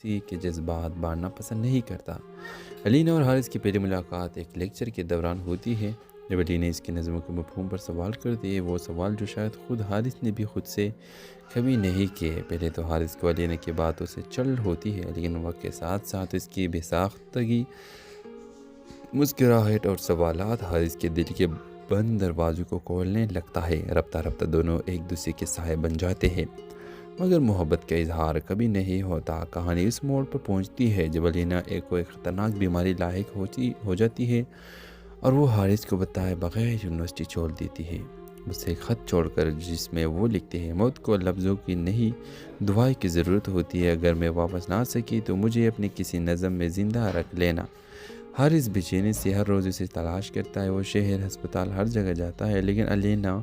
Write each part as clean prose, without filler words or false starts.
کسی کے جذبات بانٹنا پسند نہیں کرتا۔ علینا اور حارث کی پہلی ملاقات ایک لیکچر کے دوران ہوتی ہے جب علینا اس کی نظموں کے مفہوم پر سوال کرتی ہے، وہ سوال جو شاید خود حارث نے بھی خود سے کبھی نہیں کیے۔ پہلے تو حارث کو علینا کی باتوں سے چل ہوتی ہے، لیکن وقت کے ساتھ ساتھ اس کی بے ساختگی، مسکراہٹ اور سوالات حارث کے دل کے بند دروازوں کو کھولنے لگتا ہے۔ رفتہ رفتہ دونوں ایک دوسرے کے سائے بن جاتے ہیں، مگر محبت کا اظہار کبھی نہیں ہوتا۔ کہانی اس موڑ پر پہنچتی ہے جب علینا کوئی خطرناک بیماری لاحق ہو جاتی ہے اور وہ حارث کو بتائے بغیر یونیورسٹی چھوڑ دیتی ہے، اسے ایک خط چھوڑ کر جس میں وہ لکھتے ہیں، موت کو لفظوں کی نہیں دعائیں کی ضرورت ہوتی ہے، اگر میں واپس نہ آ سکی تو مجھے اپنی کسی نظم میں زندہ رکھ لینا۔ حارث بے چینی سے ہر روز اسے تلاش کرتا ہے، وہ شہر، ہسپتال، ہر جگہ جاتا ہے، لیکن علینا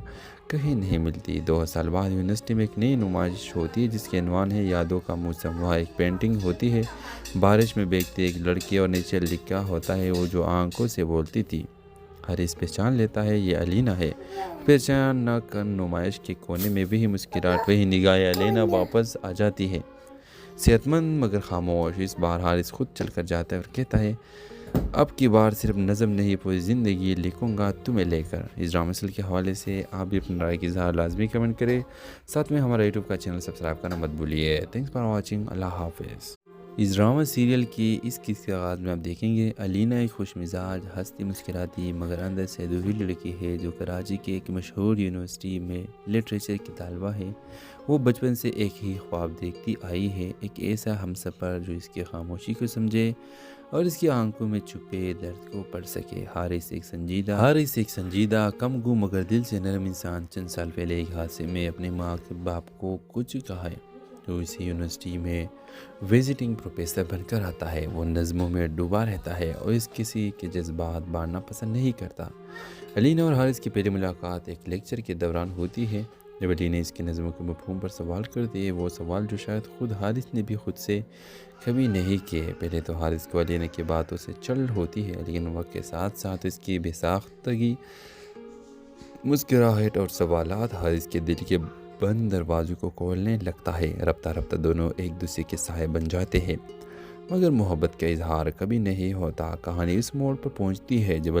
کہیں نہیں ملتی۔ 2 سال بعد یونیورسٹی میں ایک نئی نمائش ہوتی ہے جس کے عنوان ہے یادوں کا موسم۔ وہاں ایک پینٹنگ ہوتی ہے، بارش میں بھیگتی ایک لڑکی، اور نیچے لکھا ہوتا ہے وہ جو آنکھوں سے بولتی تھی۔ حارث پہچان لیتا ہے یہ علینا ہے۔ پہچان نہ کر نمائش کے کونے میں وہی مسکراہٹ، وہی نگاہیں، علینا واپس آ جاتی ہے، صحت مند مگر خاموش۔ اس بار حارث خود چل کر جاتا ہے اور کہتا ہے، اب کی بار صرف نظم نہیں پوری زندگی لکھوں گا تمہیں لے کر۔ اس ڈرامہ سیریل کے حوالے سے آپ بھی اپنی رائے کی اظہار لازمی کمنٹ کریں، ساتھ میں ہمارا یوٹیوب کا چینل سبسکرائب کرنا مت بھولیے۔ تھینکس فار واچنگ، اللہ حافظ۔ اس ڈرامہ سیریل کی اس قسط کے آغاز میں آپ دیکھیں گے علینا ایک خوش مزاج، ہنستی مسکراتی مگر اندر سے ادھوری لڑکی ہے جو کراچی کے ایک مشہور یونیورسٹی میں لٹریچر کی طالبہ ہے۔ وہ بچپن سے ایک ہی خواب دیکھتی آئی ہے، ایک ایسا ہمسفر جو اس کی خاموشی کو سمجھے اور اس کی آنکھوں میں چھپے درد کو پڑھ سکے۔ حارث ایک سنجیدہ، کم گو مگر دل سے نرم انسان، چند سال پہلے ایک حادثے میں اپنے ماں کے باپ کو کھو چکا ہے۔ تو اسی یونیورسٹی میں وزٹنگ پروفیسر بن کر آتا ہے۔ وہ نظموں میں ڈوبا رہتا ہے اور اس کسی کے جذبات بانٹنا پسند نہیں کرتا۔ علینا اور حارث کی پہلی ملاقات ایک لیکچر کے دوران ہوتی ہے جب علینا اس کی نظموں کے مفہوم پر سوال کرتی ہے، وہ سوال جو شاید خود حارث نے بھی خود سے کبھی نہیں کیے۔ پہلے تو حارث کو علینا کی باتوں سے چل ہوتی ہے، لیکن وقت کے ساتھ ساتھ اس کی بے ساختگی، مسکراہٹ اور سوالات حارث کے دل کے بند دروازوں کو کھولنے لگتا ہے۔ رفتہ رفتہ دونوں ایک دوسرے کے سائے بن جاتے ہیں، مگر محبت کا اظہار کبھی نہیں ہوتا۔ کہانی اس موڑ پر پہنچتی ہے جب